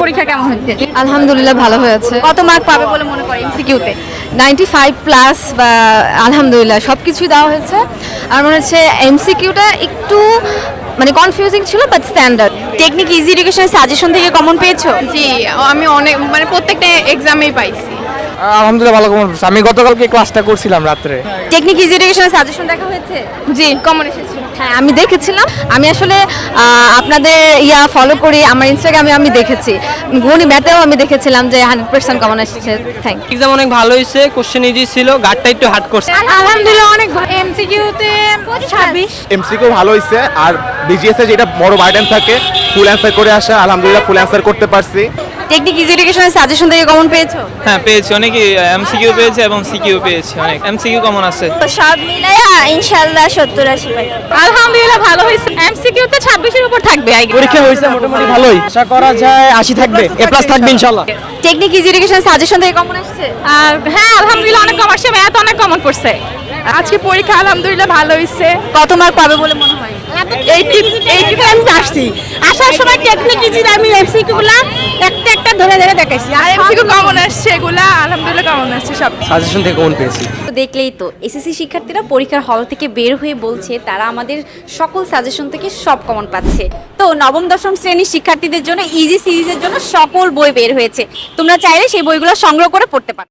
পরীক্ষা কেমন হচ্ছে? আলহামদুলিল্লাহ ভালো হয়েছে। কত মার্ক পাবে বলে মনে করেন এমসিকিউতে? 95 প্লাস বা আলহামদুলিল্লাহ সব কিছুই দেওয়া হয়েছে। আর মনে হচ্ছে এমসিকিউটা একটু মানে কনফিউজিং ছিল বাট স্ট্যান্ডার্ড। টেকনিক ইজি এডুকেশনের সাজেশন থেকে কমন পেয়েছো? জি, আমি অনেক মানে প্রত্যেকটা এক্সামেই পাইছি। আলহামদুলিল্লাহ ভালো কমন পেয়েছি। আমি গতকালকে ক্লাসটা করছিলাম রাত্রে। টেকনিক ইজি এডুকেশনের সাজেশন দেখা হয়েছে? জি, কমন এসেছে। হ্যাঁ আমি দেখেছিলাম। আমি আসলে আপনাদের ফলো করি, আমার ইনস্টাগ্রামে আমি দেখেছি, গণি ম্যাথেও আমি দেখেছিলাম যে 100% কমন এসেছে। Thank you. এক্সাম অনেক ভালো হয়েছে, কোশ্চেন ইজি ছিল, গার্ডটা একটু হার্ড করছে। আলহামদুলিল্লাহ অনেক এমসিকিউতে 26। এমসিকিউ ভালো হয়েছে আর বিজিএস এ যেটা বড় বার্ডেন থাকে ফুল অ্যান্সার করে আসা, আলহামদুলিল্লাহ ফুল অ্যান্সার করতে পারছি। টেকনিক ইজি এডুকেশনের সাজেশন থেকে কমন পেয়েছো? হ্যাঁ পেয়েছি, অনেকই এমসিকিউ পেয়েছে এবং সিকিউ পেয়েছি, অনেক এমসিকিউ কমন আছে। সব মিলাইয়া ইনশাআল্লাহ 70-80 পাই। আলহামদুলিল্লাহ ভালো হয়েছে। এমসিকিউতে 26 এর উপর থাকবে। পরীক্ষা হয়েছে মোটামুটি ভালোই, আশা করা যায় 80 থাকবে, এ প্লাস থাকবে ইনশাআল্লাহ। টেকনিক ইজি এডুকেশন সাজেশন থেকে কমন আসছে? হ্যাঁ আলহামদুলিল্লাহ অনেক কম আসছে, ম্যাথ অনেক কমন পড়ছে। আজকে পরীক্ষা আলহামদুলিল্লাহ ভালো হয়েছে। কত মার্ক পাবে বলে মনে হয়? 80 আসছি। আসার সময় টেকনিক ইজি আমি এমসিকিউ গুলা একটা ধরে দেখাইছি। আর এমসিকিউ কমন আসছে, এগুলা আলহামদুলিল্লাহ কমন আসছে সব। সাজেশন থেকে কমন পেয়েছি। তো দেখলেই তো এসএসসি শিক্ষার্থীরা পরীক্ষার হল থেকে বের হয়ে বলছে তারা আমাদের সকল সাজেশন থেকে সব কমন পাচ্ছে। তো নবম দশম শ্রেণীর শিক্ষার্থীদের জন্য ইজি সিরিজের জন্য সকল বই বের হয়েছে। তোমরা চাইলে সেই বইগুলো সংগ্রহ করে পড়তে পারো।